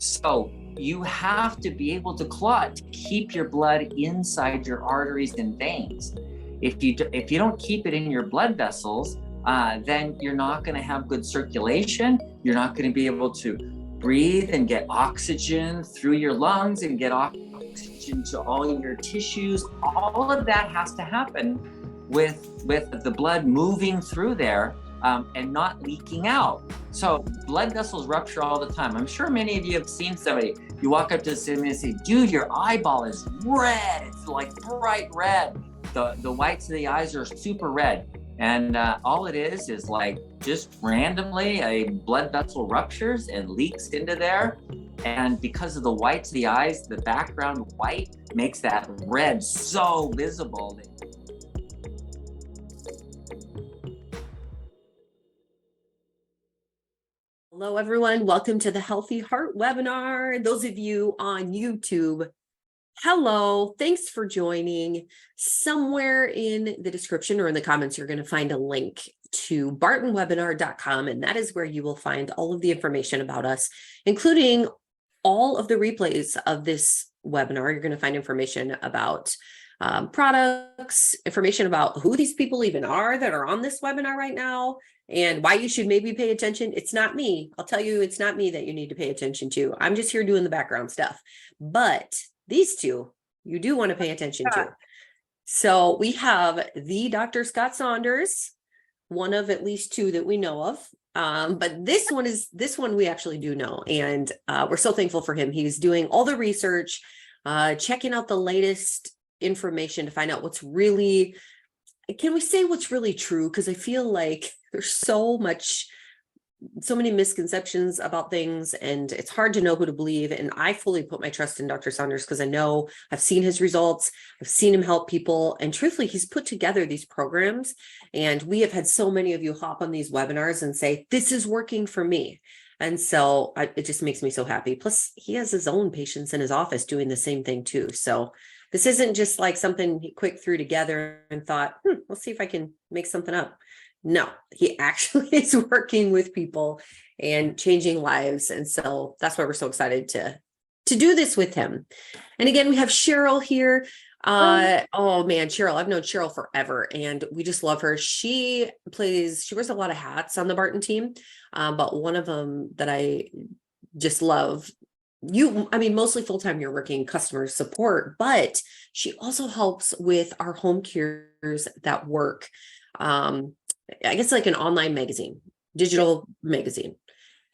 So you have to be able to clot to keep your blood inside your arteries and veins. If you don't keep it in your blood vessels, then you're not going to have good circulation. You're not going to be able to breathe and get oxygen through your lungs and get oxygen to all your tissues. All of that has to happen with the blood moving through there and not leaking out. So blood vessels rupture all the time. I'm sure many of you have seen somebody, you walk up to somebody and say, dude, your eyeball is red. It's like bright red. The whites of the eyes are super red. And all it is like just randomly a blood vessel ruptures and leaks into there. And because of the whites of the eyes, the background white makes that red so visible. Hello, everyone. Welcome to the Healthy Heart webinar. Those of you on YouTube, hello. Thanks for joining. Somewhere in the description or in the comments, you're going to find a link to bartonwebinar.com, and that is where you will find all of the information about us, including all of the replays of this webinar. You're going to find information about products, information about who these people even are that are on this webinar right now, and why you should maybe pay attention. It's not me. I'll tell you, it's not me that you need to pay attention to. I'm just here doing the background stuff. But these two, you do want to pay attention to. So we have the Dr. Scott Saunders, one of at least two that we know of. But this one we actually do know. And we're so thankful for him. He's doing all the research, checking out the latest information to find out what's really, can we say what's really true? Because I feel like there's so many misconceptions about things, and it's hard to know who to believe. And I fully put my trust in Dr. Saunders because I know I've seen his results. I've seen him help people. And truthfully, he's put together these programs. And we have had so many of you hop on these webinars and say, this is working for me. And so it just makes me so happy. Plus, he has his own patients in his office doing the same thing too. So this isn't just like something he quick threw together and thought, let's see if I can make something up. No, he actually is working with people and changing lives. And so that's why we're so excited to do this with him. And again, we have Cheryl here. Oh man, Cheryl, I've known Cheryl forever and we just love her. She wears a lot of hats on the Barton team. But one of them that I just love, mostly full-time, you're working customer support, but she also helps with our home cares that work. I guess like an online magazine, digital magazine.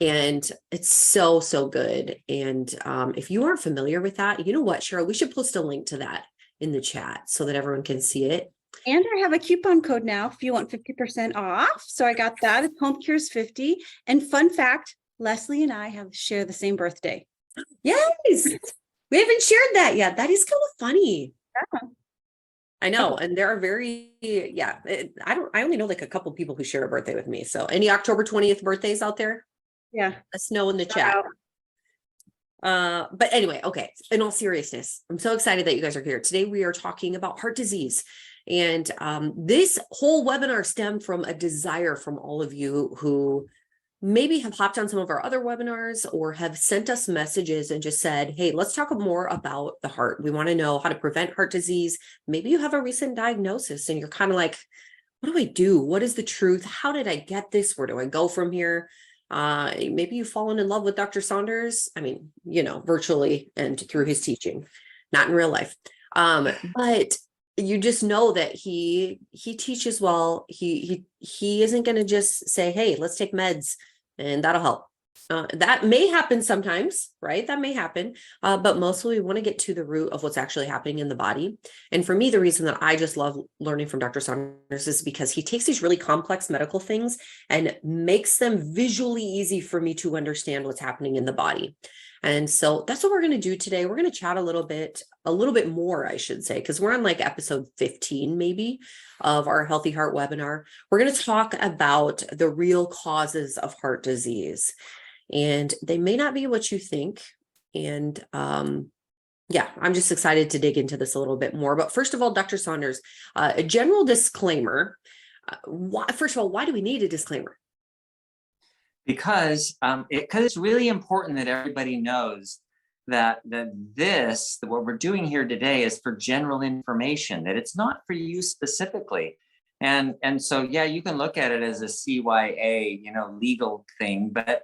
And it's so, so good. And if you aren't familiar with that, you know what, Cheryl, we should post a link to that in the chat so that everyone can see it. And I have a coupon code now if you want 50% off. So I got that. It's Home Cures 50. And fun fact, Leslie and I share the same birthday. Yes. We haven't shared that yet. That is kind of funny. Yeah. I know. And there are I only know like a couple people who share a birthday with me. So any October 20th birthdays out there? Yeah. Let us know in the chat. But anyway, okay. In all seriousness, I'm so excited that you guys are here. Today, we are talking about heart disease. And this whole webinar stemmed from a desire from all of you who maybe have hopped on some of our other webinars or have sent us messages and just said, hey, let's talk more about the heart. We want to know how to prevent heart disease. Maybe you have a recent diagnosis and you're kind of like, what do I do? What is the truth? How did I get this? Where do I go from here? Maybe you've fallen in love with Dr. Saunders. Virtually and through his teaching, not in real life. But you just know that he teaches well. He isn't going to just say, hey, let's take meds and that'll help. That may happen sometimes, right? That may happen. But mostly we want to get to the root of what's actually happening in the body. And for me, the reason that I just love learning from Dr. Saunders is because he takes these really complex medical things and makes them visually easy for me to understand what's happening in the body. And so that's what we're going to do today. We're going to chat a little bit more, I should say, because we're on like episode 15, maybe, of our Healthy Heart webinar. We're going to talk about the real causes of heart disease. And they may not be what you think. And I'm just excited to dig into this a little bit more. But first of all, Dr. Saunders, a general disclaimer. First of all, why do we need a disclaimer? because it's really important that everybody knows that what we're doing here today is for general information, that it's not for you specifically. And so, yeah, you can look at it as a CYA, legal thing, but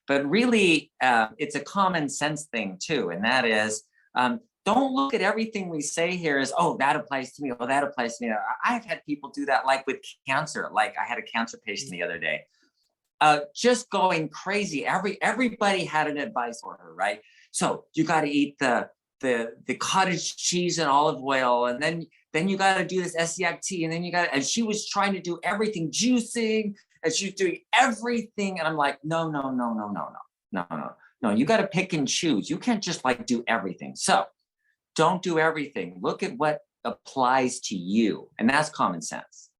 really, it's a common sense thing too. And that is, don't look at everything we say here as, oh, that applies to me. Oh, that applies to me. I've had people do that, like with cancer. Like I had a cancer patient the other day, just going crazy. Everybody had an advice for her, right? So you got to eat the cottage cheese and olive oil, and then you got to do this SEACT, and then and she was trying to do everything, juicing, and she was doing everything, and I'm like, no. You got to pick and choose. You can't just like do everything. So don't do everything. Look at what applies to you, and that's common sense.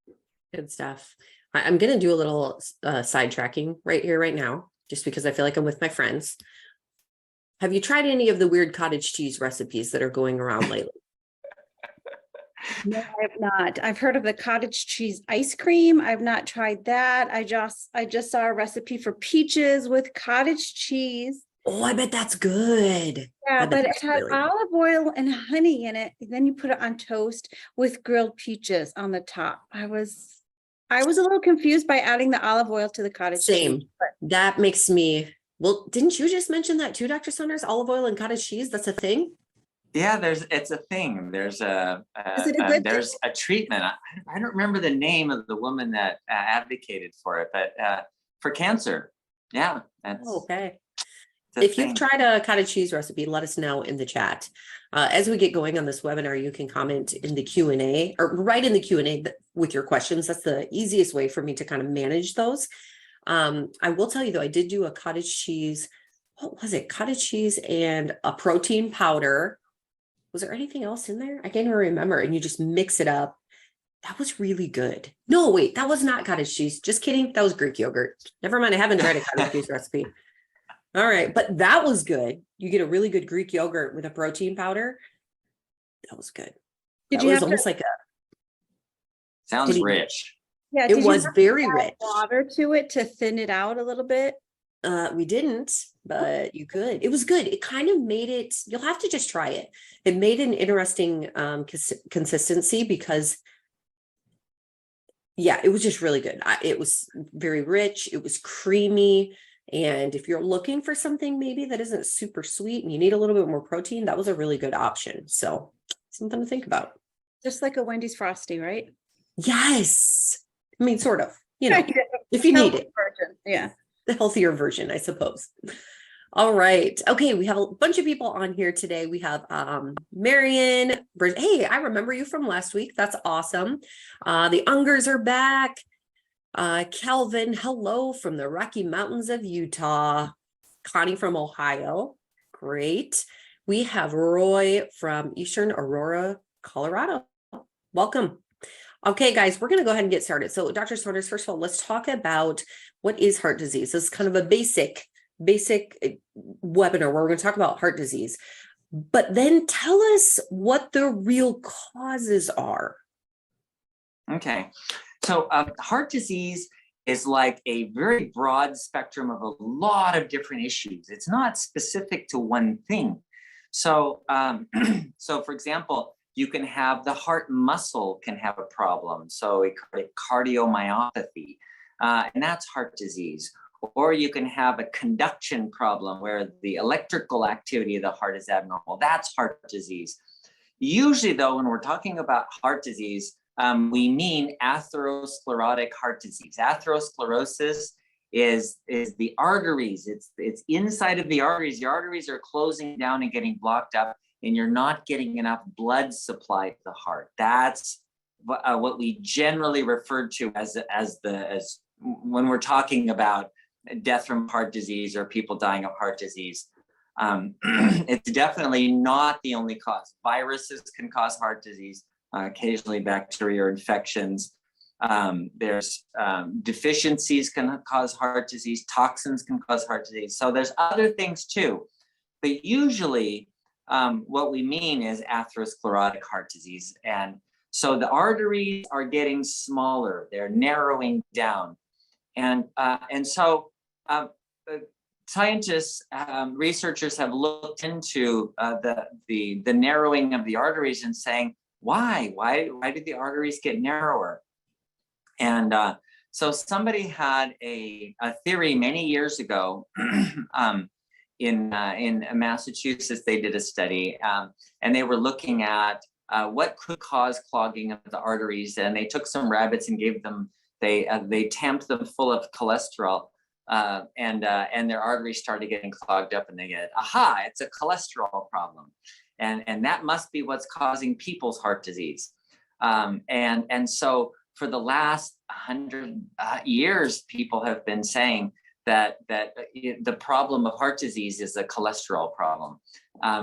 Good stuff. I'm going to do a little sidetracking right here, right now, just because I feel like I'm with my friends. Have you tried any of the weird cottage cheese recipes that are going around lately? No, I have not. I've heard of the cottage cheese ice cream. I've not tried that. I just saw a recipe for peaches with cottage cheese. Oh, I bet that's good. Yeah, but it has olive oil and honey in it. Then you put it on toast with grilled peaches on the top. I was a little confused by adding the olive oil to the cottage cheese. That makes me, well, didn't you just mention that too, Dr. Saunders? Olive oil and cottage cheese, that's a thing? Yeah, it's a thing. There's a treatment. I don't remember the name of the woman that advocated for it, but for cancer. Yeah. Okay. If you've tried a cottage cheese recipe, let us know in the chat. As we get going on this webinar, you can comment in the Q&A or write in the Q&A with your questions. That's the easiest way for me to kind of manage those. I will tell you though, I did do a cottage cheese. What was it? Cottage cheese and a protein powder. Was there anything else in there? I can't even remember. And you just mix it up. That was really good. No, wait, that was not cottage cheese. Just kidding. That was Greek yogurt. Never mind. I haven't tried a cottage cheese recipe. All right. But that was good. You get a really good Greek yogurt with a protein powder. That was good. It was almost like a. Sounds rich. Yeah. It was very rich. Water to it to thin it out a little bit. We didn't, but you could. It was good. It kind of made it, you'll have to just try it. It made an interesting consistency because, yeah, it was just really good. It was very rich. It was creamy. And if you're looking for something maybe that isn't super sweet and you need a little bit more protein, that was a really good option. So something to think about. Just like a Wendy's Frosty, right? Yes. I mean, sort of, if you need it. Version. Yeah. The healthier version, I suppose. All right. Okay. We have a bunch of people on here today. We have Marion. Hey, I remember you from last week. That's awesome. The Ungers are back. Calvin, hello from the Rocky Mountains of Utah. Connie from Ohio. Great. We have Roy from Eastern Aurora, Colorado. Welcome. Okay, guys, we're going to go ahead and get started. So Dr. Saunders, first of all, let's talk about what is heart disease. This is kind of a basic webinar where we're going to talk about heart disease, but then tell us what the real causes are. Okay. So heart disease is like a very broad spectrum of a lot of different issues. It's not specific to one thing. So, so for example, you can have the heart muscle can have a problem. So a cardiomyopathy, and that's heart disease. Or you can have a conduction problem where the electrical activity of the heart is abnormal. That's heart disease. Usually though, when we're talking about heart disease, we mean atherosclerotic heart disease. Atherosclerosis is the arteries. It's inside of the arteries. The arteries are closing down and getting blocked up, and you're not getting enough blood supply to the heart. That's what we generally refer to as when we're talking about death from heart disease or people dying of heart disease. It's definitely not the only cause. Viruses can cause heart disease, occasionally bacteria or infections. There's deficiencies can cause heart disease. Toxins can cause heart disease. So there's other things too. But usually what we mean is atherosclerotic heart disease. And so the arteries are getting smaller. They're narrowing down. And so scientists, researchers have looked into the narrowing of the arteries and saying, why did the arteries get narrower? And so somebody had a theory many years ago. In Massachusetts, they did a study, and they were looking at what could cause clogging of the arteries. And they took some rabbits and gave them, they tamped them full of cholesterol, and their arteries started getting clogged up, and they get, aha, it's a cholesterol problem, and that must be what's causing people's heart disease. And so for the last 100 years, people have been saying that the problem of heart disease is a cholesterol problem.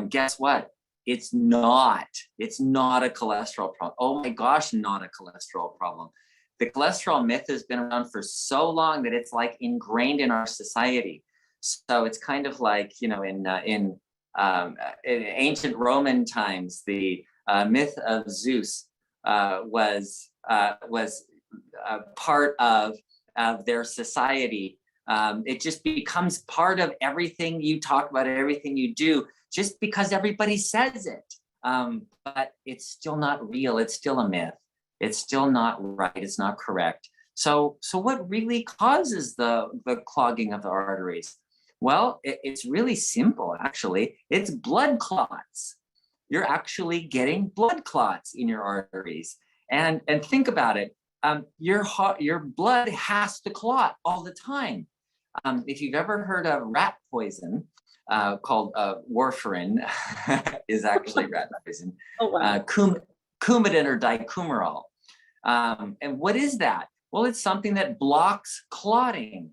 Guess what? It's not a cholesterol problem. Oh my gosh, not a cholesterol problem. The cholesterol myth has been around for so long that it's like ingrained in our society. So it's kind of like, in ancient Roman times, the myth of Zeus was part of their society. It just becomes part of everything you talk about, everything you do, just because everybody says it. But it's still not real. It's still a myth. It's still not right. It's not correct. So what really causes the clogging of the arteries? Well, it's really simple, actually. It's blood clots. You're actually getting blood clots in your arteries. And think about it. Your blood has to clot all the time. If you've ever heard of rat poison, called warfarin, is actually rat poison. Oh, wow. Coumadin or dicumarol. And what is that? Well, it's something that blocks clotting.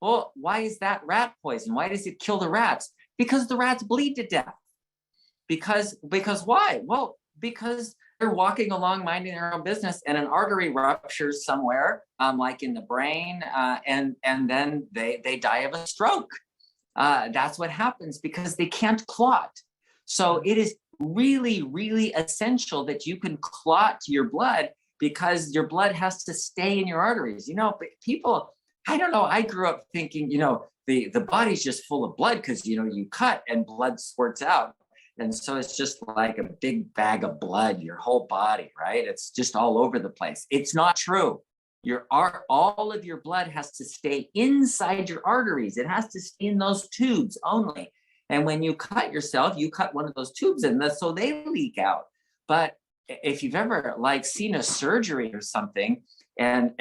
Well, why is that rat poison? Why does it kill the rats? Because the rats bleed to death. Because why? Well, because they're walking along minding their own business and an artery ruptures somewhere, like in the brain, and then they die of a stroke. That's what happens because they can't clot. So it is really, really essential that you can clot your blood, because your blood has to stay in your arteries. But people, I don't know, I grew up thinking, the body's just full of blood because, you cut and blood squirts out. And so it's just like a big bag of blood, your whole body, right? It's just all over the place. It's not true. All of your blood has to stay inside your arteries. It has to stay in those tubes only. And when you cut yourself, you cut one of those tubes in, so they leak out. But if you've ever seen a surgery or something, and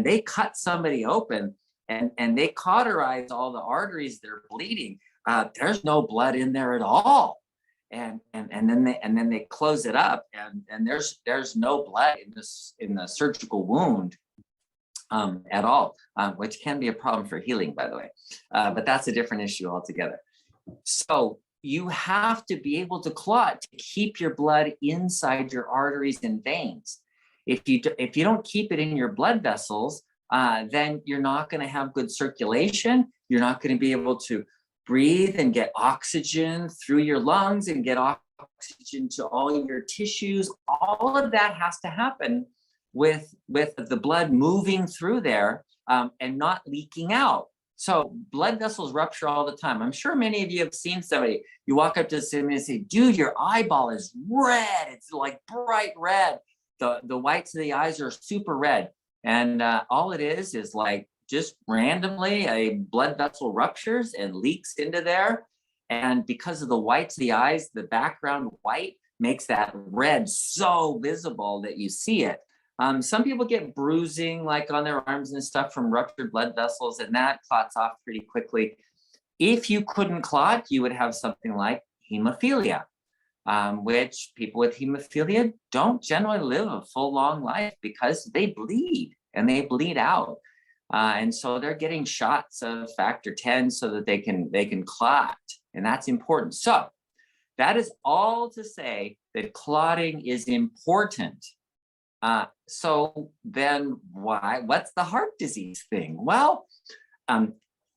they cut somebody open and they cauterize all the arteries, they're bleeding, there's no blood in there at all. And then they close it up, and there's no blood in the surgical wound at all, which can be a problem for healing, by the way. But that's a different issue altogether. So you have to be able to clot to keep your blood inside your arteries and veins. If you don't keep it in your blood vessels, then you're not going to have good circulation. You're not going to be able to breathe and get oxygen through your lungs and get oxygen to all your tissues. All of that has to happen with the blood moving through there, and not leaking out. So blood vessels rupture all the time. I'm sure many of you have seen somebody, you walk up to somebody and say, dude, your eyeball is red. It's like bright red. The whites of the eyes are super red. And all it is like just randomly a blood vessel ruptures and leaks into there. And because of the whites of the eyes, the background white makes that red so visible that you see it. Some people get bruising like on their arms and stuff from ruptured blood vessels, and that clots off pretty quickly. If you couldn't clot, you would have something like hemophilia, which people with hemophilia don't generally live a full long life because they bleed and they bleed out. And so they're getting shots of factor 10 so that they can clot, and that's important. So that is all to say that clotting is important. So then what's the heart disease thing? Well,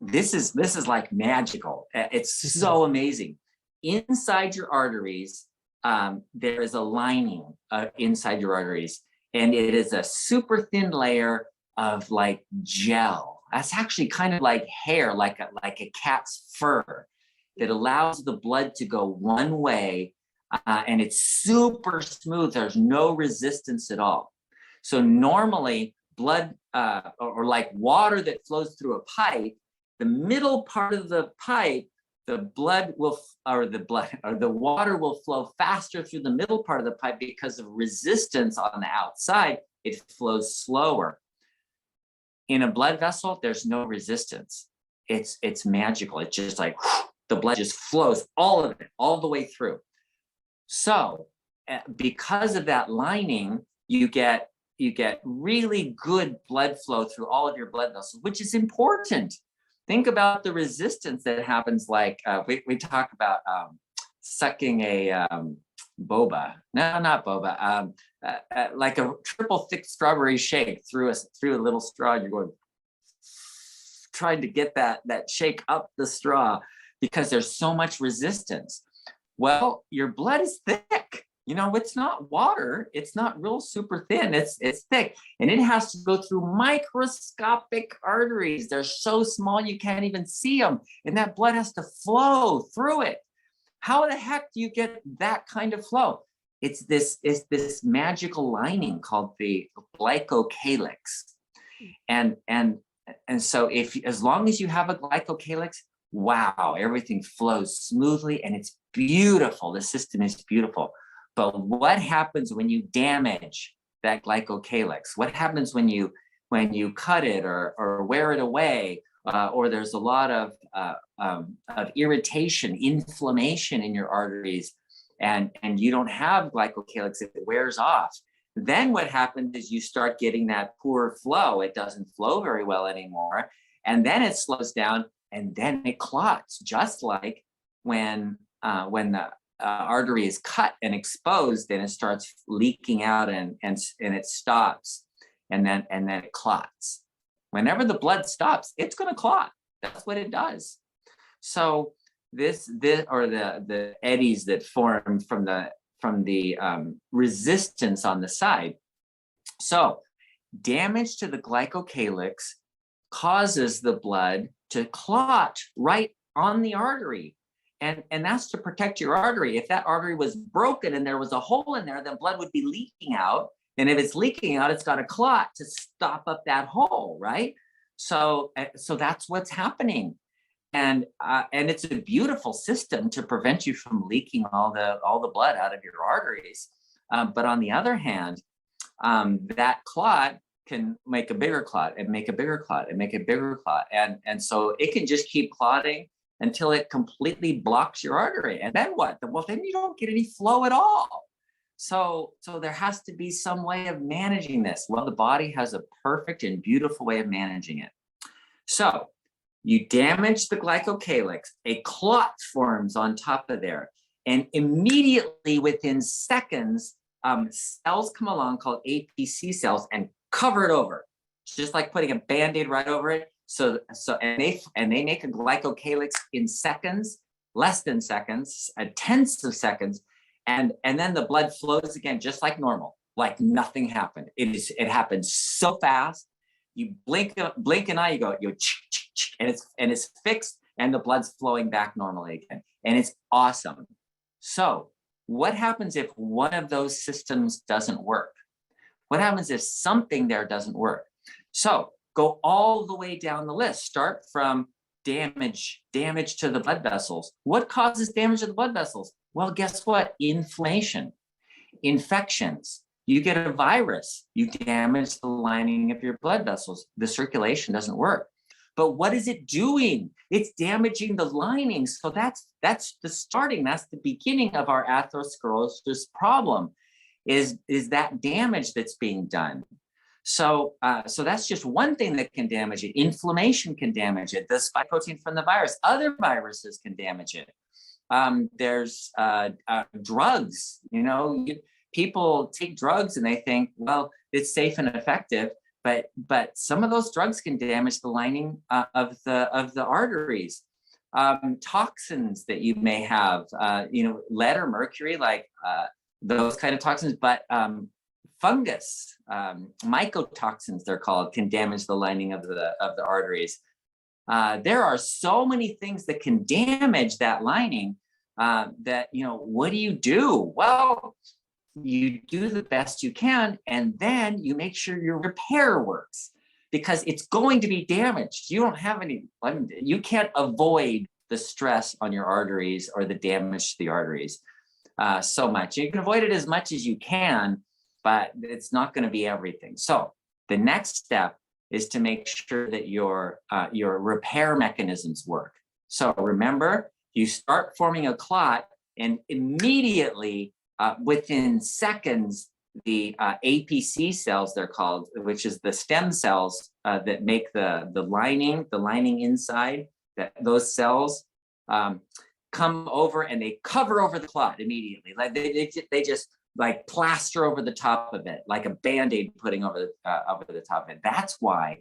this is like magical. It's so amazing. Inside your arteries, there is a lining inside your arteries, and it is a super thin layer of like gel. That's actually kind of like hair, like a cat's fur, that allows the blood to go one way, and it's super smooth. There's no resistance at all. So normally blood, or like water that flows through a pipe, the middle part of the pipe, the water will flow faster through the middle part of the pipe because of resistance on the outside. It flows slower. In a blood vessel, there's no resistance. It's magical. It's just like the blood just flows, all of it, all the way through. So because of that lining, you get really good blood flow through all of your blood vessels, which is important. Think about the resistance that happens, like we talk about sucking a boba. No, not boba. Like a triple thick strawberry shake through a little straw. You're going trying to get that shake up the straw because there's so much resistance. Well, your blood is thick. You know, it's not water. It's not real super thin. It's thick, and it has to go through microscopic arteries. They're so small you can't even see them, and that blood has to flow through it. How the heck do you get that kind of flow? It's this magical lining called the glycocalyx, and so as long as you have a glycocalyx, wow, everything flows smoothly and it's beautiful. The system is beautiful. But what happens when you damage that glycocalyx? What happens when you cut it or wear it away, or there's a lot of irritation, inflammation in your arteries, and you don't have glycocalyx, if it wears off? Then what happens is you start getting that poor flow. It doesn't flow very well anymore, and then it slows down, and then it clots, just like when the artery is cut and exposed, and it starts leaking out, and it stops, and then it clots. Whenever the blood stops, it's going to clot. That's what it does. So this or the eddies that form from the resistance on the side. So damage to the glycocalyx causes the blood to clot right on the artery. And that's to protect your artery. If that artery was broken and there was a hole in there, then blood would be leaking out. And if it's leaking out, it's got a clot to stop up that hole, right? So that's what's happening. And it's a beautiful system to prevent you from leaking all the blood out of your arteries. But on the other hand, that clot can make a bigger clot and make a bigger clot and make a bigger clot. And so it can just keep clotting until it completely blocks your artery. And then what? Well, then you don't get any flow at all. So there has to be some way of managing this. Well, the body has a perfect and beautiful way of managing it. So you damage the glycocalyx, a clot forms on top of there, and immediately within seconds, cells come along called APC cells and cover it over. It's just like putting a Band-Aid right over it. So and they make a glycocalyx in seconds, less than seconds, tenths of seconds, and then the blood flows again just like normal, like nothing happened. It happens so fast. You blink an eye, you go, and it's fixed, and the blood's flowing back normally again, and it's awesome. So what happens if one of those systems doesn't work? What happens if something there doesn't work? So go all the way down the list. Start from damage to the blood vessels. What causes damage to the blood vessels? Well, guess what? Inflammation, infections. You get a virus, you damage the lining of your blood vessels. The circulation doesn't work. But what is it doing? It's damaging the lining. So that's the starting, that's the beginning of our atherosclerosis problem, is that damage that's being done. So that's just one thing that can damage it. Inflammation can damage it. The spike protein from the virus, other viruses can damage it. There's drugs, people take drugs and they think, well, it's safe and effective, but some of those drugs can damage the lining of the arteries. Toxins that you may have, lead or mercury, like those kind of toxins, but fungus, mycotoxins, they're called, can damage the lining of the arteries. There are so many things that can damage that lining that, what do you do? Well, you do the best you can, and then you make sure your repair works, because it's going to be damaged. You don't have you can't avoid the stress on your arteries or the damage to the arteries so much. You can avoid it as much as you can, but it's not going to be everything. So the next step is to make sure that your repair mechanisms work. So remember, you start forming a clot, and immediately within seconds, the APC cells, they're called, which is the stem cells that make the lining inside, those cells come over and they cover over the clot immediately. Like they just like plaster over the top of it, like a Band-Aid putting over the top of it. That's why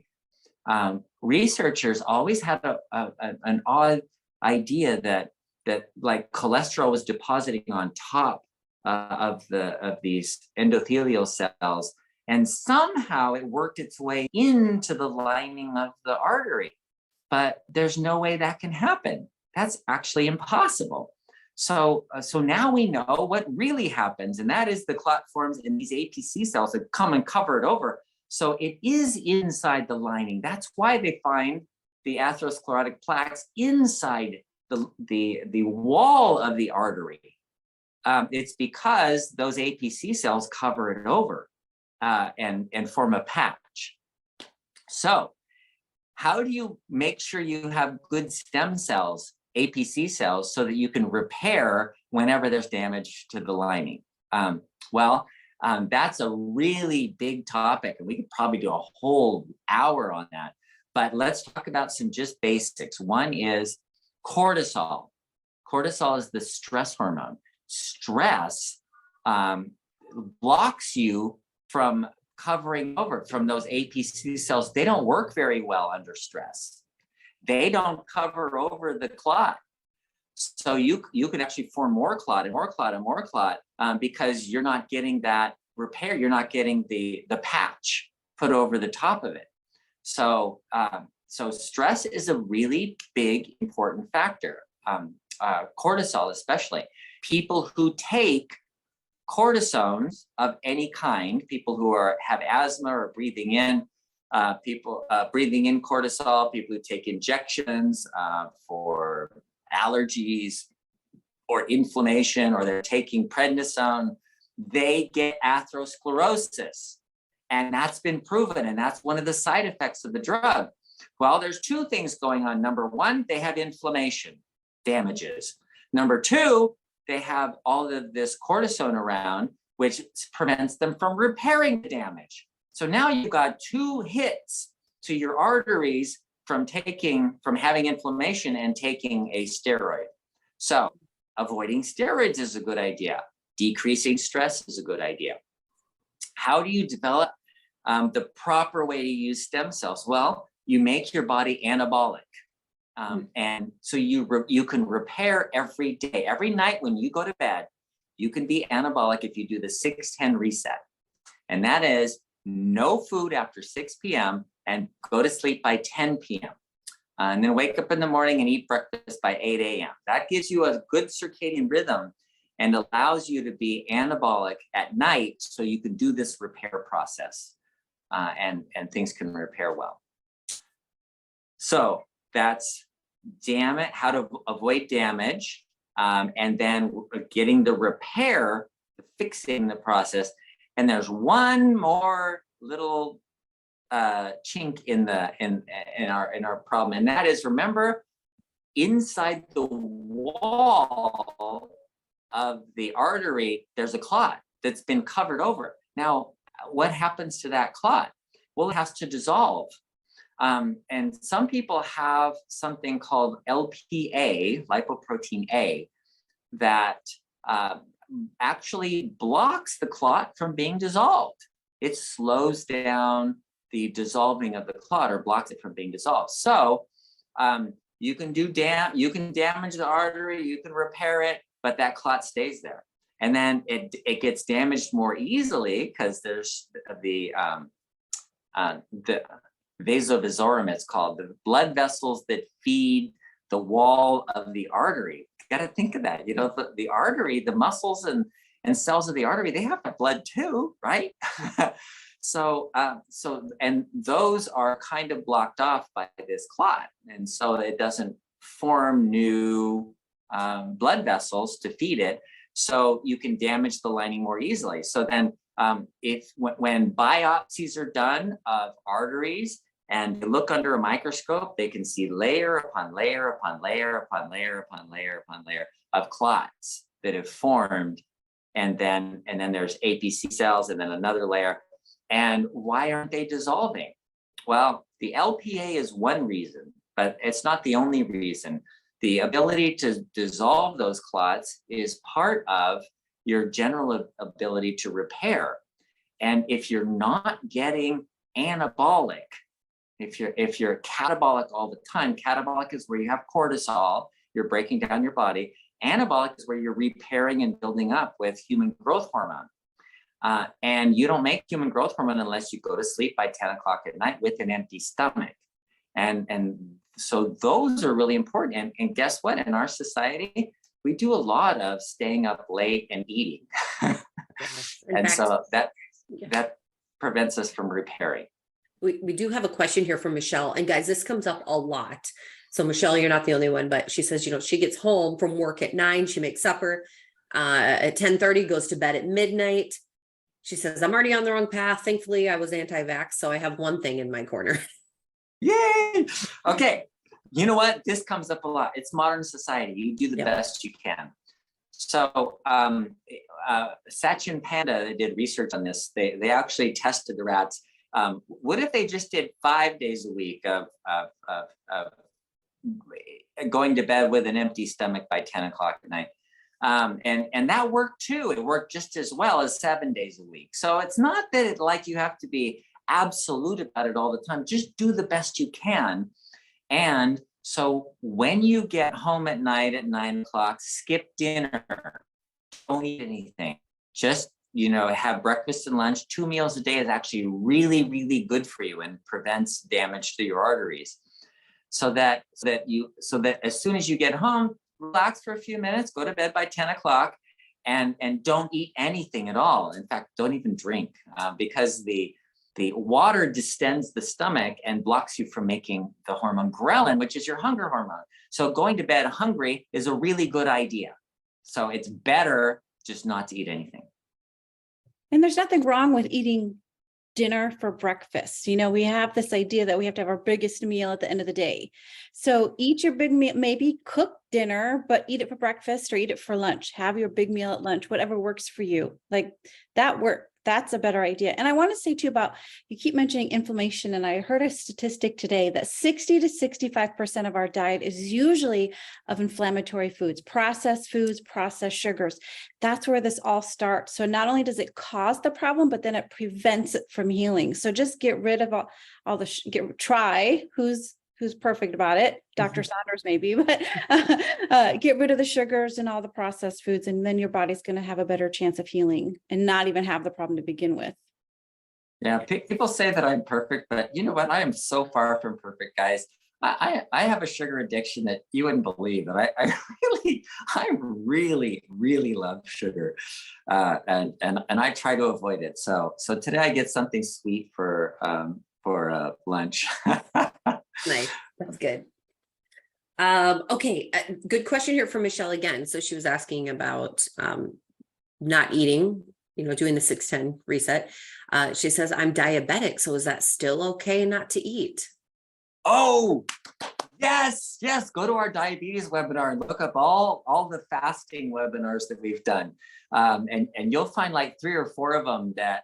researchers always had an odd idea that like cholesterol was depositing on top of these endothelial cells, and somehow it worked its way into the lining of the artery. But there's no way that can happen. That's actually impossible. So now we know what really happens, and that is the clot forms in these APC cells that come and cover it over. So it is inside the lining. That's why they find the atherosclerotic plaques inside the wall of the artery. It's because those APC cells cover it over and form a patch. So how do you make sure you have good stem cells, APC cells, so that you can repair whenever there's damage to the lining? That's a really big topic, and we could probably do a whole hour on that. But let's talk about some just basics. One is cortisol. Cortisol is the stress hormone. Stress blocks you from covering over from those APC cells. They don't work very well under stress. They don't cover over the clot. So you can actually form more clot and more clot and more clot because you're not getting that repair. You're not getting the patch put over the top of it. So stress is a really big, important factor. Cortisol especially. People who take cortisones of any kind, people who have asthma or breathing in, people breathing in cortisol, people who take injections for allergies or inflammation, or they're taking prednisone, they get atherosclerosis. And that's been proven, and that's one of the side effects of the drug. Well, there's two things going on. Number one, they have inflammation, damages. Number two, they have all of this cortisone around, which prevents them from repairing the damage. So now you've got two hits to your arteries from having inflammation and taking a steroid. So avoiding steroids is a good idea. Decreasing stress is a good idea. How do you develop the proper way to use stem cells? Well, you make your body anabolic. And so you can repair every day. Every night when you go to bed, you can be anabolic if you do the 6-10 reset. And that is no food after 6 p.m. and go to sleep by 10 p.m. And then wake up in the morning and eat breakfast by 8 a.m. That gives you a good circadian rhythm and allows you to be anabolic at night so you can do this repair process and things can repair well. So that's how to avoid damage, and then getting the repair, fixing the process. And there's one more little chink in our problem, and that is, remember, inside the wall of the artery, there's a clot that's been covered over. Now, what happens to that clot? Well, it has to dissolve. And some people have something called LPA, lipoprotein A, that actually blocks the clot from being dissolved. It slows down the dissolving of the clot, or blocks it from being dissolved. So you can damage the artery, you can repair it, but that clot stays there. And then it gets damaged more easily because there's the vasovasorum, it's called, the blood vessels that feed the wall of the artery. You got to think of that. The artery, the muscles and cells of the artery, they have blood too, right? So and those are kind of blocked off by this clot, and so it doesn't form new blood vessels to feed it. So you can damage the lining more easily. So then, when biopsies are done of arteries and they look under a microscope, they can see layer upon layer upon layer upon layer upon layer upon layer of clots that have formed, and then there's APC cells, and then another layer. And why aren't they dissolving? Well, the LPA is one reason, but it's not the only reason. The ability to dissolve those clots is part of your general ability to repair. And if you're not getting anabolic, if you're catabolic all the time, catabolic is where you have cortisol, you're breaking down your body. Anabolic is where you're repairing and building up with human growth hormone. And you don't make human growth hormone unless you go to sleep by 10 o'clock at night with an empty stomach. And so those are really important. And guess what? In our society, we do a lot of staying up late and eating. And so that prevents us from repairing. We do have a question here from Michelle. And guys, this comes up a lot. So Michelle, you're not the only one, but she says, she gets home from work at 9, she makes supper at 10:30, goes to bed at midnight. She says, I'm already on the wrong path. Thankfully, I was anti-vax, so I have one thing in my corner. Yay! Okay. You know what? This comes up a lot. It's modern society. You do the best you can. So Sachin Panda did research on this. They actually tested the rats. What if they just did 5 days a week of going to bed with an empty stomach by 10 o'clock at night? And that worked too. It worked just as well as 7 days a week. So it's not that you have to be absolute about it all the time. Just do the best you can. And so when you get home at night at 9 o'clock, skip dinner. Don't eat anything. Just, have breakfast and lunch. 2 meals a day is actually really, really good for you and prevents damage to your arteries. So that as soon as you get home, relax for a few minutes, go to bed by 10 o'clock, and don't eat anything at all. In fact, don't even drink, because the water distends the stomach and blocks you from making the hormone ghrelin, which is your hunger hormone. So going to bed hungry is a really good idea. So it's better just not to eat anything. And there's nothing wrong with eating dinner for breakfast. We have this idea that we have to have our biggest meal at the end of the day. So eat your big meal, maybe cook dinner, but eat it for breakfast or eat it for lunch. Have your big meal at lunch, whatever works for you. Like that work. That's a better idea. And I want to say too about, you keep mentioning inflammation. And I heard a statistic today that 60 to 65% of our diet is usually of inflammatory foods, processed sugars. That's where this all starts. So not only does it cause the problem, but then it prevents it from healing. So just get rid of all the, try who's perfect about it, Dr. Saunders maybe, but get rid of the sugars and all the processed foods, and then your body's going to have a better chance of healing and not even have the problem to begin with. Yeah, people say that I'm perfect, but you know what? I am so far from perfect, guys. I have a sugar addiction that you wouldn't believe. And I really love sugar, and I try to avoid it. So today I get something sweet for lunch. Nice. That's good. Okay. Good question here from Michelle again. So she was asking about not eating, doing the 6-10 reset. She says, I'm diabetic. So is that still okay not to eat? Oh, yes. Go to our diabetes webinar and look up all the fasting webinars that we've done. And you'll find like 3 or 4 of them that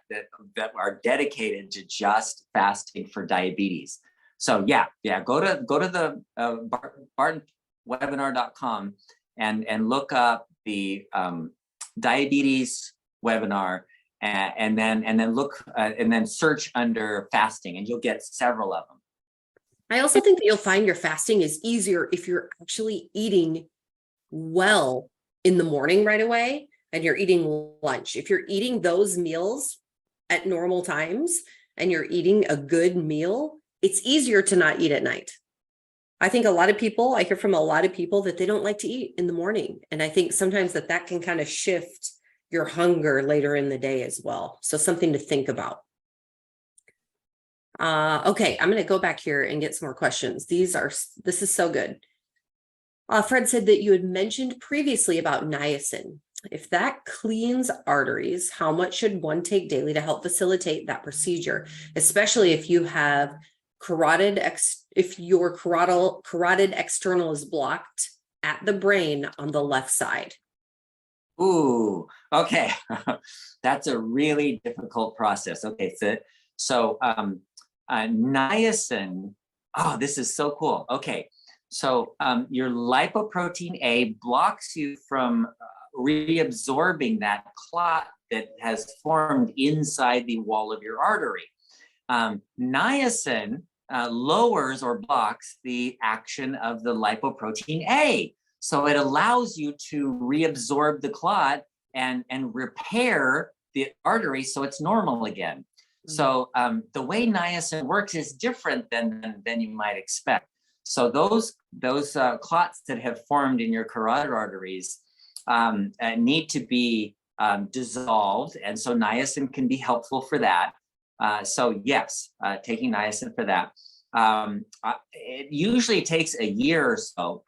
are dedicated to just fasting for diabetes. So yeah, go to the bartonwebinar.com and look up the diabetes webinar, and then look and then search under fasting, and you'll get several of them. I also think that you'll find your fasting is easier if you're actually eating well in the morning right away. and you're eating lunch. If you're eating those meals at normal times and you're eating a good meal, it's easier to not eat at night. I think a lot of people, I hear from a lot of people that they don't like to eat in the morning. And I think sometimes that can kind of shift your hunger later in the day as well. So something to think about. Okay, I'm going to go back here and get some more questions. This is so good. Fred said that you had mentioned previously about niacin. If that cleans arteries, how much should one take daily to help facilitate that procedure, especially if you have if your carotid external is blocked at the brain on the left side? Ooh, okay. That's a really difficult process. Okay, so niacin, oh, this is so cool. Okay, so your lipoprotein A blocks you from reabsorbing that clot that has formed inside the wall of your artery. Niacin lowers or blocks the action of the lipoprotein A. So it allows you to reabsorb the clot and repair the artery so it's normal again. So the way niacin works is different than you might expect. So those clots that have formed in your carotid arteries need to be dissolved, and so niacin can be helpful for that. So yes, taking niacin for that. It usually takes a year or so,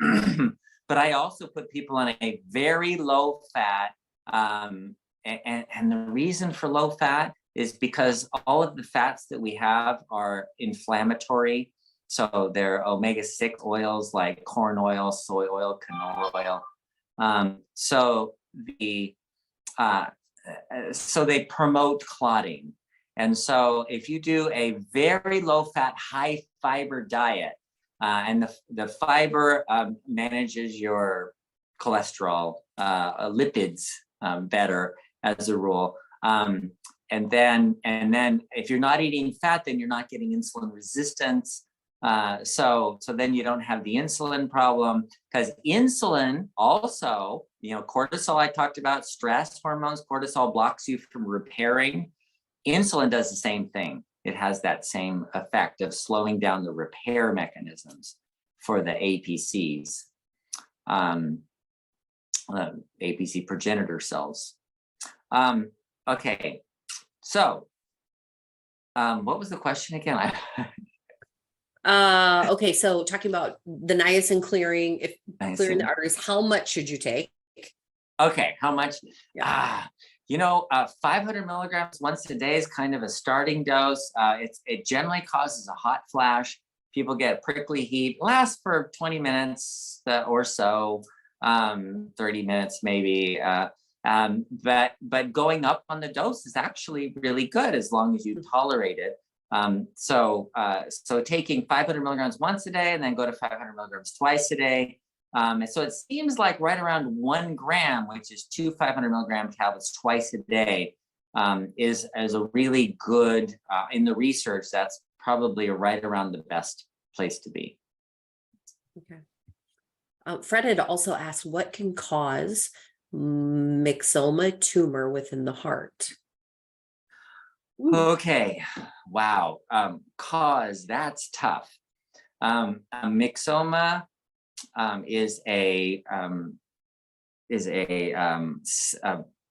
but I also put people on a very low fat, and the reason for low fat is because all of the fats that we have are inflammatory. So they're omega-6 oils like corn oil, soy oil, canola oil. So they promote clotting. And so if you do a very low fat, high fiber diet, and the fiber manages your cholesterol, lipids better as a rule. And then if you're not eating fat, then you're not getting insulin resistance. So then you don't have the insulin problem, because insulin also, cortisol I talked about, stress hormones, cortisol blocks you from repairing. Insulin does the same thing. It has that same effect of slowing down the repair mechanisms for the APCs, APC progenitor cells. Okay, so what was the question again? Okay, so talking about the niacin clearing, clearing the arteries, how much should you take? Okay, how much? Yeah. 500 milligrams once a day is kind of a starting dose. It generally causes a hot flash. People get prickly heat, lasts for 20 minutes or so, 30 minutes maybe. But going up on the dose is actually really good as long as you tolerate it. So taking 500 milligrams once a day and then go to 500 milligrams twice a day. And so it seems like right around 1 gram, which is 2 500 milligram tablets twice a day, is a really good, in the research, that's probably right around the best place to be. Okay. Fred had also asked, what can cause myxoma tumor within the heart? Okay, wow. Cause, that's tough. Myxoma is a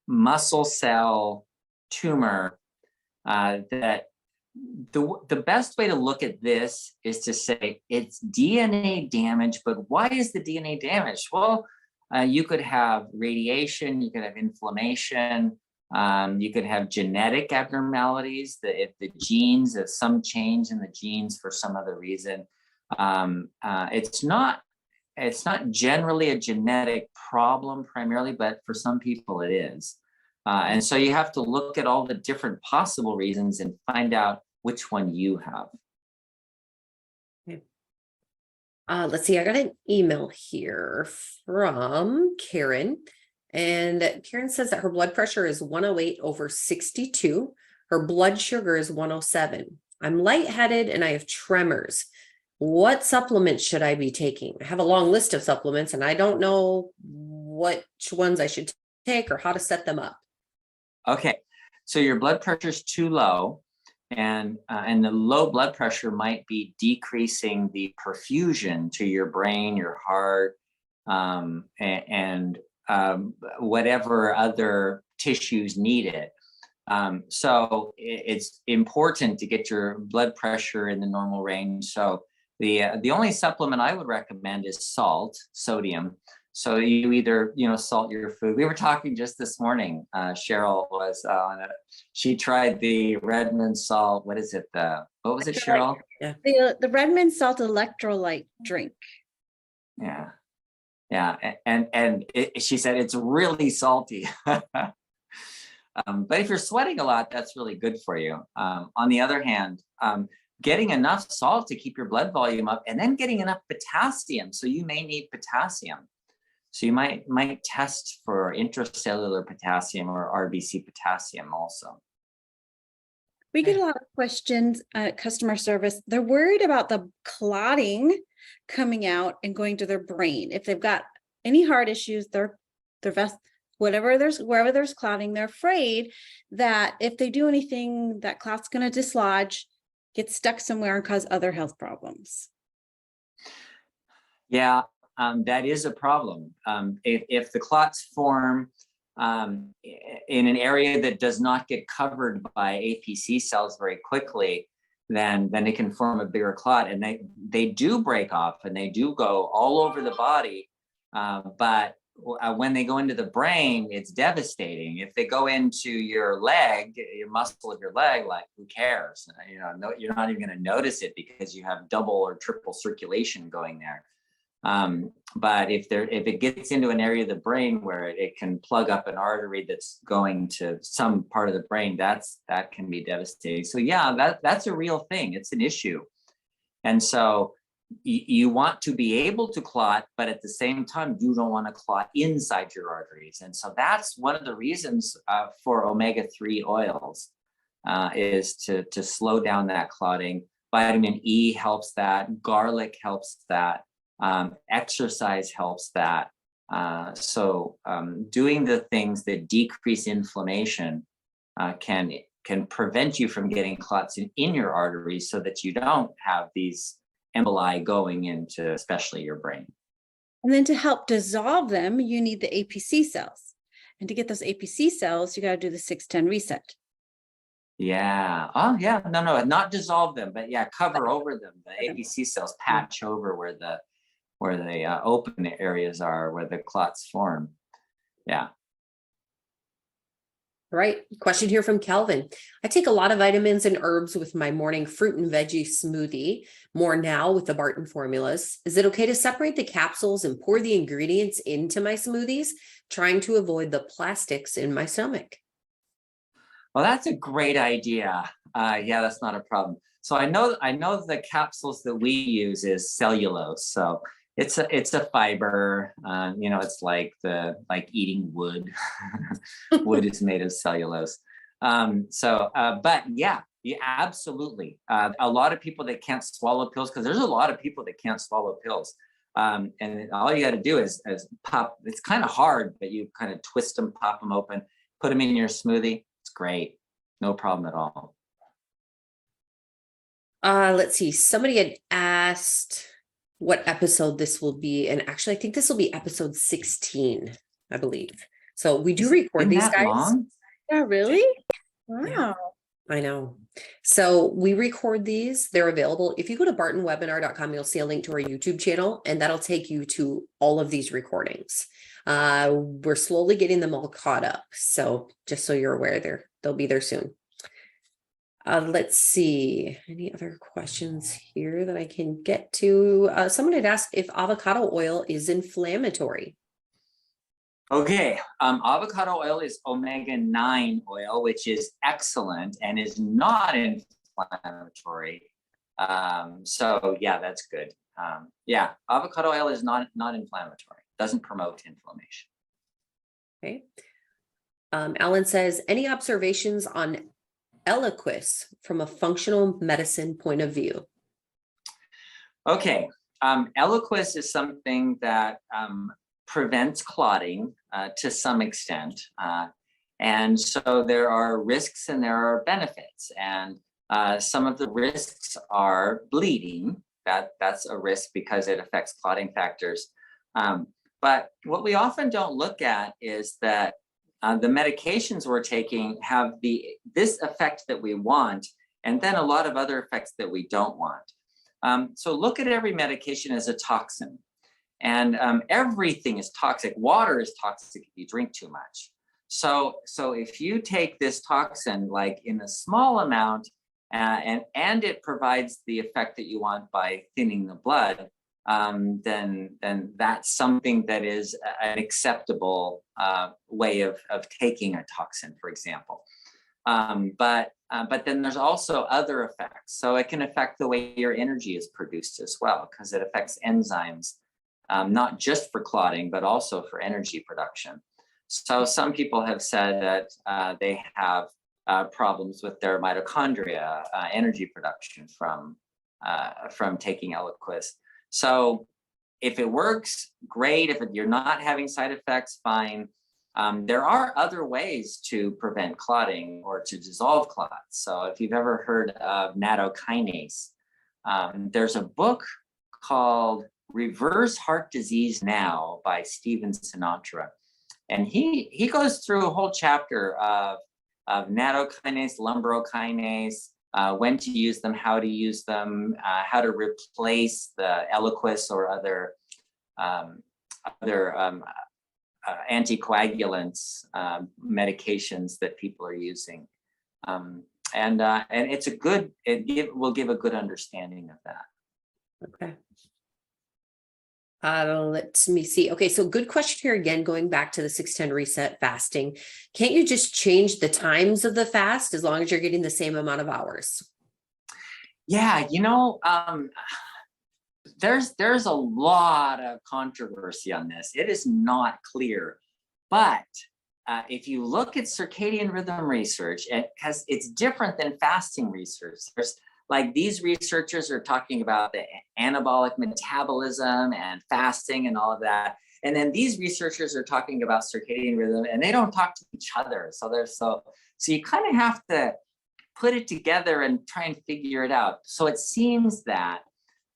muscle cell tumor that the best way to look at this is to say it's DNA damage. But why is the DNA damaged? Well, you could have radiation, you could have inflammation, you could have genetic abnormalities, if the genes, if some change in the genes for some other reason. It's not generally a genetic problem primarily, but for some people it is. And so you have to look at all the different possible reasons and find out which one you have. Okay. Let's see, I got an email here from Karen. And Karen says that her blood pressure is 108/62. Her blood sugar is 107. I'm lightheaded and I have tremors. What supplements should I be taking? I have a long list of supplements and I don't know which ones I should take or how to set them up? Okay, so your blood pressure is too low, and the low blood pressure might be decreasing the perfusion to your brain, your heart, and whatever other tissues need it. So it's important to get your blood pressure in the normal range. So the only supplement I would recommend is salt, sodium. So you either, salt your food. We were talking just this morning. Cheryl was on it. She tried the Redmond salt. What is it? What was it, Cheryl? Yeah. The Redmond salt electrolyte drink. Yeah. Yeah. And she said it's really salty. But if you're sweating a lot, that's really good for you. On the other hand, getting enough salt to keep your blood volume up, and then getting enough potassium. So you may need potassium. So you might test for intracellular potassium or RBC potassium also. We get a lot of questions at customer service. They're worried about the clotting coming out and going to their brain. If they've got any heart issues, their wherever there's clotting, they're afraid that if they do anything, that clot's going to dislodge, get stuck somewhere, and cause other health problems. Yeah, that is a problem. If the clots form in an area that does not get covered by APC cells very quickly, then it can form a bigger clot, and they do break off and they do go all over the body. But when they go into the brain, it's devastating. If they go into your leg, your muscle of your leg, like, who cares? You're not even going to notice it because you have double or triple circulation going there. But if it gets into an area of the brain where it can plug up an artery that's going to some part of the brain, that can be devastating. So yeah, that's a real thing. It's an issue. And so you want to be able to clot, but at the same time, you don't want to clot inside your arteries. And so that's one of the reasons for omega-3 oils is to slow down that clotting. Vitamin E helps that. Garlic helps that. Exercise helps that. So doing the things that decrease inflammation can prevent you from getting clots in your arteries, so that you don't have these emboli going into especially your brain. And then to help dissolve them, you need the APC cells. And to get those APC cells, you got to do the 610 reset. Yeah. Oh, yeah. No, not dissolve them, but yeah, cover over them. The APC cells patch over where the open areas are, where the clots form. Yeah. Right. Question here from Calvin. I take a lot of vitamins and herbs with my morning fruit and veggie smoothie, more now with the Barton formulas. Is it okay to separate the capsules and pour the ingredients into my smoothies, trying to avoid the plastics in my stomach? Well, that's a great idea. Yeah, that's not a problem. So I know the capsules that we use is cellulose. So it's a fiber. It's like eating wood. Wood is made of cellulose. But yeah, absolutely. A lot of people that can't swallow pills, because there's a lot of people that can't swallow pills. And all you got to do is pop. It's kind of hard, but you kind of twist them, pop them open, put them in your smoothie. It's great. No problem at all. Let's see. Somebody had asked what episode this will be. And actually, I think this will be episode 16, I believe. So we do record these, guys. Long? Yeah, really? Wow. Yeah, I know. So we record these. They're available. If you go to bartonwebinar.com, you'll see a link to our YouTube channel, and that'll take you to all of these recordings. We're slowly getting them all caught up. So just so you're aware, they'll be there soon. Let's see. Any other questions here that I can get to? Someone had asked if avocado oil is inflammatory. Okay. Avocado oil is omega-9 oil, which is excellent and is not inflammatory. So yeah, that's good. Yeah, avocado oil is not inflammatory. Doesn't promote inflammation. Okay. Alan says, any observations on Eliquis from a functional medicine point of view? Okay. Eliquis is something that prevents clotting to some extent. And so there are risks and there are benefits. And some of the risks are bleeding. That's a risk because it affects clotting factors. But what we often don't look at is that the medications we're taking have this effect that we want, and then a lot of other effects that we don't want. So look at every medication as a toxin. And everything is toxic. Water is toxic if you drink too much. So if you take this toxin like in a small amount and it provides the effect that you want by thinning the blood, then that's something that is an acceptable way of taking a toxin, for example. But then there's also other effects. So it can affect the way your energy is produced as well, because it affects enzymes, not just for clotting, but also for energy production. So some people have said that they have problems with their mitochondria, energy production from taking Eliquis. So if it works, great. If you're not having side effects, fine. There are other ways to prevent clotting or to dissolve clots. So if you've ever heard of nattokinase, there's a book called Reverse Heart Disease Now by Steven Sinatra. And he goes through a whole chapter of nattokinase, lumbrokinase, when to use them, how to use them, how to replace the Eliquis or other anticoagulants, medications that people are using. And it will give a good understanding of that. Okay. Let me see. Okay, so good question here again, going back to the 610 reset fasting. Can't you just change the times of the fast as long as you're getting the same amount of hours? Yeah, there's a lot of controversy on this. It is not clear. But if you look at circadian rhythm research, it's different than fasting research. There's like these researchers are talking about the anabolic metabolism and fasting and all of that. And then these researchers are talking about circadian rhythm and they don't talk to each other. So you kind of have to put it together and try and figure it out. So it seems that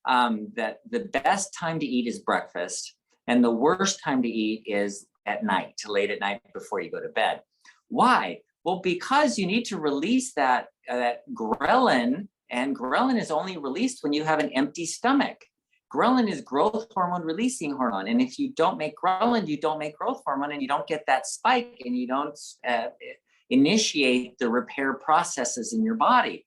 that the best time to eat is breakfast and the worst time to eat is at night, late at night before you go to bed. Why? Well, because you need to release that ghrelin. And ghrelin is only released when you have an empty stomach. Ghrelin is growth hormone releasing hormone. And if you don't make ghrelin, you don't make growth hormone and you don't get that spike and you don't initiate the repair processes in your body.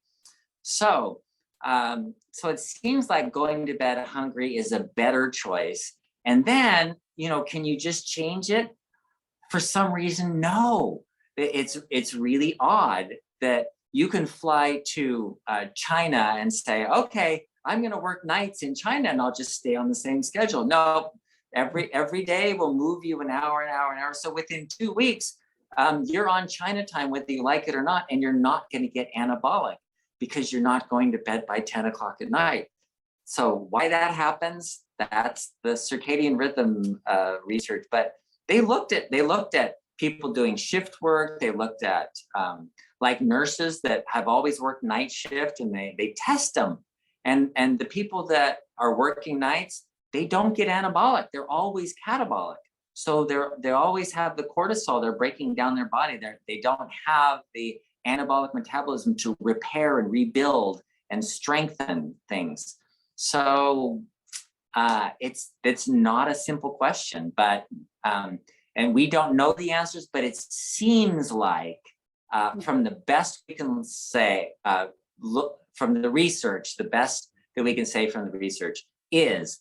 So it seems like going to bed hungry is a better choice. And then, can you just change it? For some reason, no. It's really odd that you can fly to China and say, okay, I'm going to work nights in China and I'll just stay on the same schedule. No, every day we'll move you an hour. So within 2 weeks, you're on China time, whether you like it or not, and you're not going to get anabolic because you're not going to bed by 10 o'clock at night. So why that happens, that's the circadian rhythm research. But they looked at people doing shift work. They looked at like nurses that have always worked night shift and they test them. And the people that are working nights, they don't get anabolic. They're always catabolic. So they always have the cortisol. They're breaking down their body. They don't have the anabolic metabolism to repair and rebuild and strengthen things. So it's not a simple question, but and we don't know the answers, but it seems like from the best we can say, look from the research, the best that we can say from the research is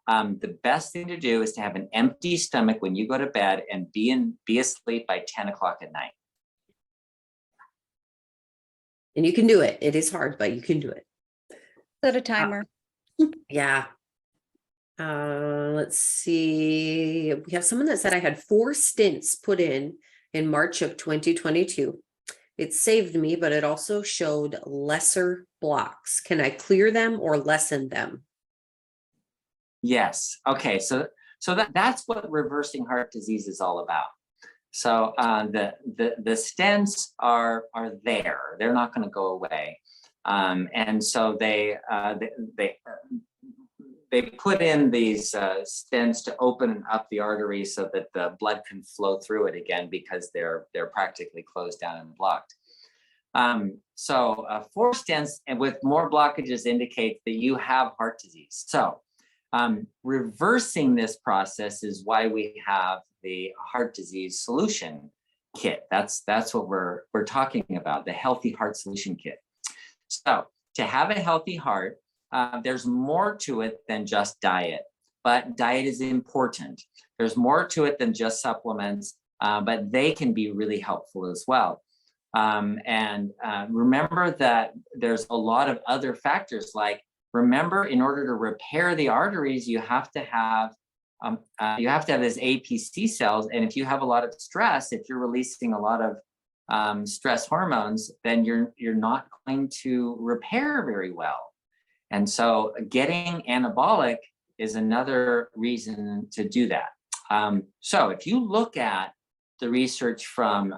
the best thing to do is to have an empty stomach when you go to bed and be asleep by 10 o'clock at night. And you can do it. It is hard, but you can do it. Set a timer. Yeah. Let's see. We have someone that said I had 4 stents put in March of 2022. It saved me, but it also showed lesser blocks. Can I clear them or lessen them? Yes. Okay. So So that's what reversing heart disease is all about. So the stents are there. They're not going to go away. And so they put in these stents to open up the artery so that the blood can flow through it again, because they're practically closed down and blocked. So 4 stents and with more blockages indicates that you have heart disease. So reversing this process is why we have the heart disease solution kit. That's what we're talking about, the Healthy Heart Solution Kit. So to have a healthy heart, there's more to it than just diet, but diet is important. There's more to it than just supplements, but they can be really helpful as well. And remember that there's a lot of other factors, like remember, in order to repair the arteries, you have to have this APC cells. And if you have a lot of stress, if you're releasing a lot of stress hormones, then you're not going to repair very well. And so getting anabolic is another reason to do that. So if you look at the research from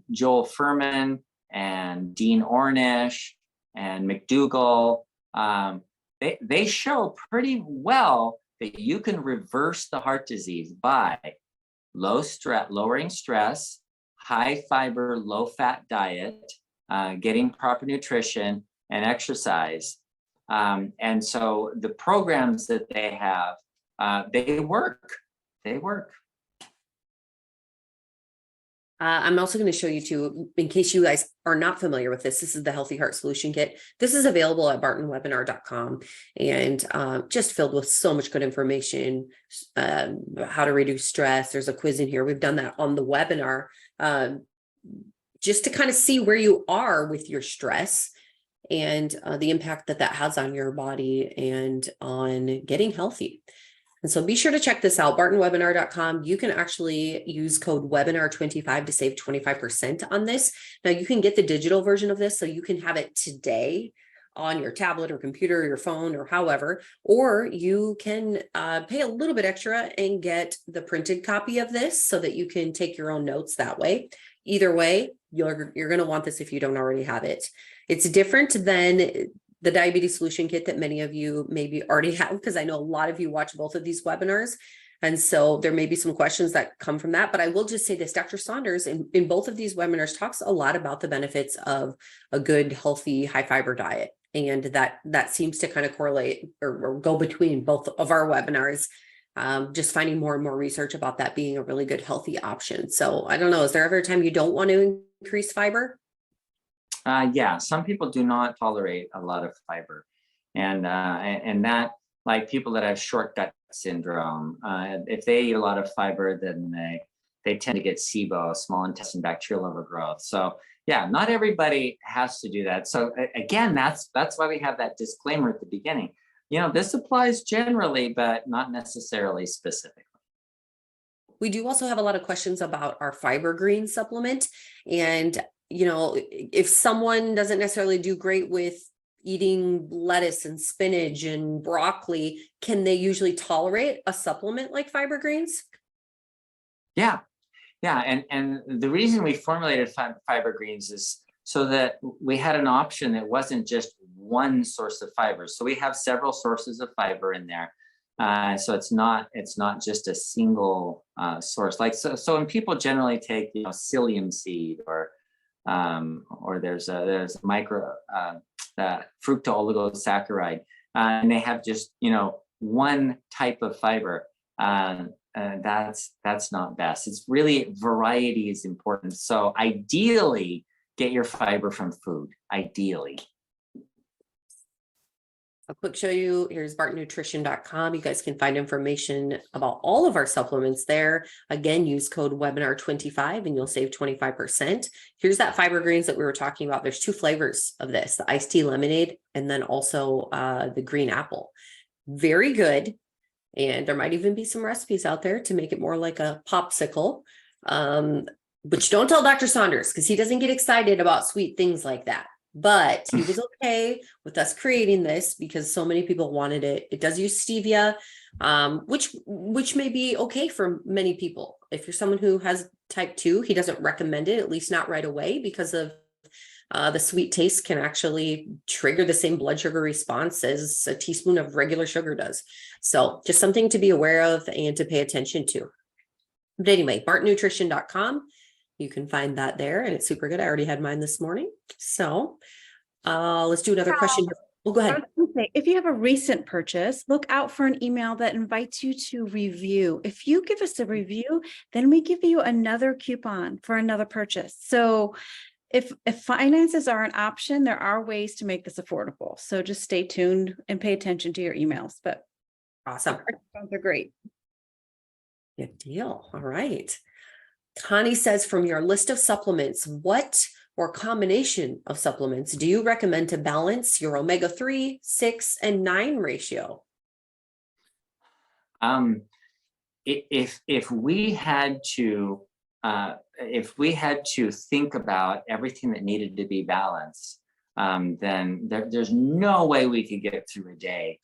Joel Fuhrman and Dean Ornish and McDougall, they show pretty well that you can reverse the heart disease by lowering stress, high fiber, low fat diet, getting proper nutrition and exercise. And so the programs that they have, they work. I'm also going to show you too, in case you guys are not familiar with this. This is the Healthy Heart Solution Kit. This is available at bartonwebinar.com and just filled with so much good information, how to reduce stress. There's a quiz in here. We've done that on the webinar just to kind of see where you are with your stress and the impact that has on your body and on getting healthy. And so be sure to check this out, bartonwebinar.com. You can actually use code webinar25 to save 25% on this. Now you can get the digital version of this, so you can have it today on your tablet or computer or your phone or however, or you can pay a little bit extra and get the printed copy of this so that you can take your own notes that way. Either way, you're going to want this if you don't already have it. It's different than the Diabetes Solution Kit that many of you maybe already have, because I know a lot of you watch both of these webinars. And so there may be some questions that come from that, but I will just say this, Dr. Saunders in both of these webinars talks a lot about the benefits of a good, healthy, high fiber diet. And that seems to kind of correlate or go between both of our webinars, just finding more and more research about that being a really good, healthy option. So I don't know, is there ever a time you don't want to increase fiber? Yeah, some people do not tolerate a lot of fiber, and that, like people that have short gut syndrome, if they eat a lot of fiber, then they tend to get SIBO, small intestine bacterial overgrowth. So yeah, not everybody has to do that. So again, that's why we have that disclaimer at the beginning. You know, this applies generally, but not necessarily specifically. We do also have a lot of questions about our fiber green supplement, and you know, if someone doesn't necessarily do great with eating lettuce and spinach and broccoli, can they usually tolerate a supplement like fiber greens? Yeah. And the reason we formulated fiber greens is so that we had an option that wasn't just one source of fiber. So we have several sources of fiber in there. So it's not just a single source. Like so when people generally take, you know, psyllium seed or there's micro fructooligosaccharide, and they have just, you know, one type of fiber. That's not best. It's really, variety is important. So ideally, get your fiber from food. Ideally. A quick show you, here's bartonnutrition.com. You guys can find information about all of our supplements there. Again, use code webinar25 and you'll save 25%. Here's that fiber greens that we were talking about. There's 2 flavors of this, the iced tea lemonade and then also the green apple. Very good. And there might even be some recipes out there to make it more like a popsicle. But you don't tell Dr. Saunders, because he doesn't get excited about sweet things like that. but he was okay with us creating this because so many people wanted it. It does use stevia, which may be okay for many people. If you're someone who has type 2, he doesn't recommend it, at least not right away, because of the sweet taste can actually trigger the same blood sugar response as a teaspoon of regular sugar does. So just something to be aware of and to pay attention to. But anyway, bartonnutrition.com. You can find that there, and it's super good. I already had mine this morning. So let's do another question. Well, go ahead. If you have a recent purchase, look out for an email that invites you to review. If you give us a review, then we give you another coupon for another purchase. So if finances are an option, there are ways to make this affordable. So just stay tuned and pay attention to your emails. But awesome. They're great. Good deal. All right. Connie says, from your list of supplements, what or combination of supplements do you recommend to balance your omega-3, 6, and 9 ratio? If we had to think about everything that needed to be balanced, then there's no way we could get through a day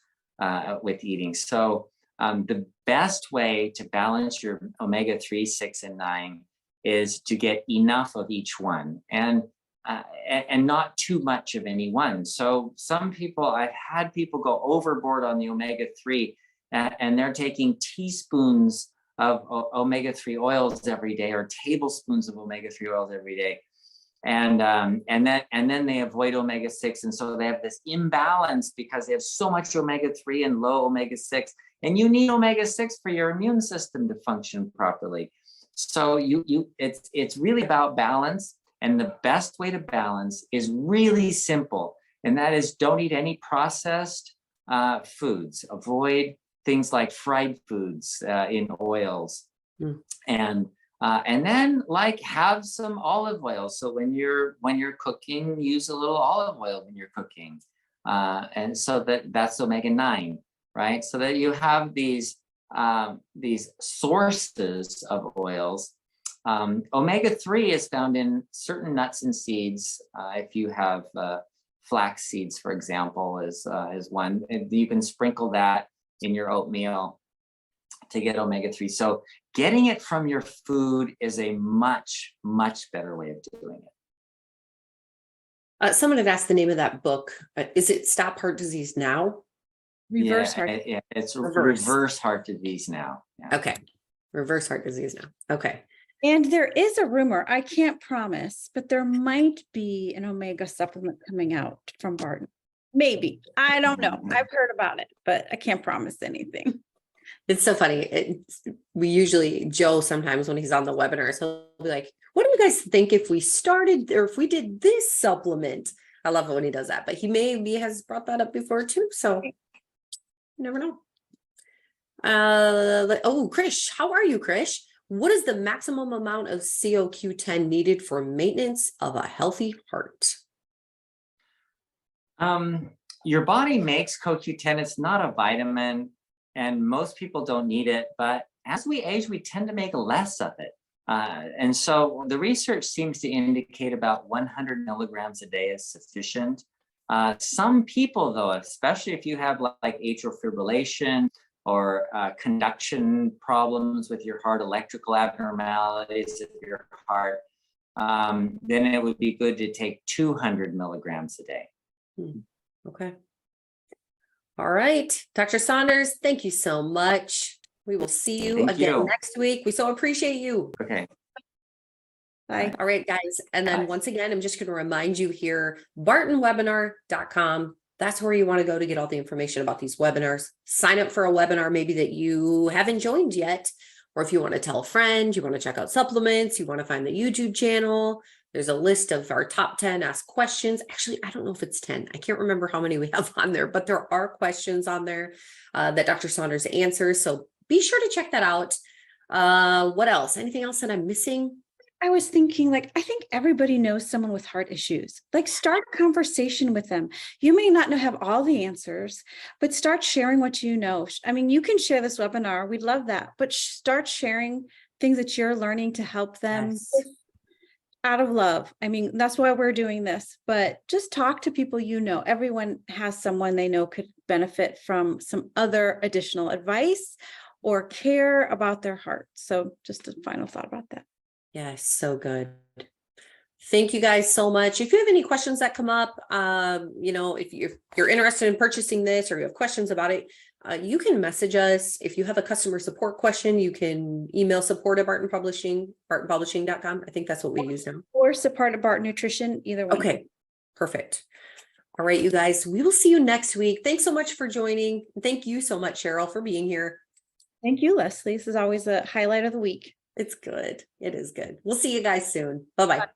with eating. So the best way to balance your omega-3, 6, and 9 is to get enough of each one, and not too much of any one. So some people, I've had people go overboard on the omega-3, and they're taking teaspoons of omega-3 oils every day, or tablespoons of omega-3 oils every day. And then they avoid omega-6. And so they have this imbalance because they have so much omega-3 and low omega-6. And you need omega-6 for your immune system to function properly. So it's really about balance. And the best way to balance is really simple. And that is, don't eat any processed foods. Avoid things like fried foods in oils. And then have some olive oil. So when you're cooking, use a little olive oil when you're cooking. And so that's omega-9, right? So that you have these sources of oils. Omega-3 is found in certain nuts and seeds. If you have flax seeds, for example, is one. And you can sprinkle that in your oatmeal to get omega-3. So getting it from your food is a much, much better way of doing it. Someone had asked the name of that book. Is it Stop Heart Disease Now? Reverse heart. Yeah, it's reverse heart disease now. Yeah. Okay. Reverse heart disease now. Okay. And there is a rumor, I can't promise, but there might be an omega supplement coming out from Barton. Maybe. I don't know. I've heard about it, but I can't promise anything. It's so funny. We usually, Joe, sometimes when he's on the webinars, he'll be like, what do you guys think if we started, or if we did this supplement? I love it when he does that, but he maybe has brought that up before too. So you never know. Krish, how are you, Krish? What is the maximum amount of CoQ10 needed for maintenance of a healthy heart? Your body makes CoQ10. It's not a vitamin, and most people don't need it. But as we age, we tend to make less of it. And so the research seems to indicate about 100 milligrams a day is sufficient. Some people, though, especially if you have like atrial fibrillation or conduction problems with your heart, electrical abnormalities of your heart, then it would be good to take 200 milligrams a day. Okay. All right. Dr. Saunders, thank you so much. We will see you again next week. We so appreciate you. Okay. Bye. All right, guys. And then once again, I'm just going to remind you here, bartonwebinar.com. That's where you want to go to get all the information about these webinars. Sign up for a webinar maybe that you haven't joined yet, or if you want to tell a friend, you want to check out supplements, you want to find the YouTube channel. There's a list of our top 10 ask questions. Actually, I don't know if it's 10. I can't remember how many we have on there, but there are questions on there that Dr. Saunders answers. So be sure to check that out. What else? Anything else that I'm missing? I was thinking, I think everybody knows someone with heart issues. Start a conversation with them. You may not have all the answers, but start sharing what you know. I mean, you can share this webinar. We'd love that, but start sharing things that you're learning to help them. Yes. out of love. I mean, that's why we're doing this, but just talk to people. Everyone has someone they know could benefit from some other additional advice or care about their heart. So just a final thought about that. Yes, so good. Thank you guys so much. If you have any questions that come up, if you're interested in purchasing this or you have questions about it, you can message us. If you have a customer support question, you can email support at Barton Publishing, bartonpublishing.com. I think that's what we use now. Or support of Barton Nutrition, either one. Okay, perfect. All right, you guys, we will see you next week. Thanks so much for joining. Thank you so much, Cheryl, for being here. Thank you, Leslie. This is always a highlight of the week. It's good. It is good. We'll see you guys soon. Bye-bye.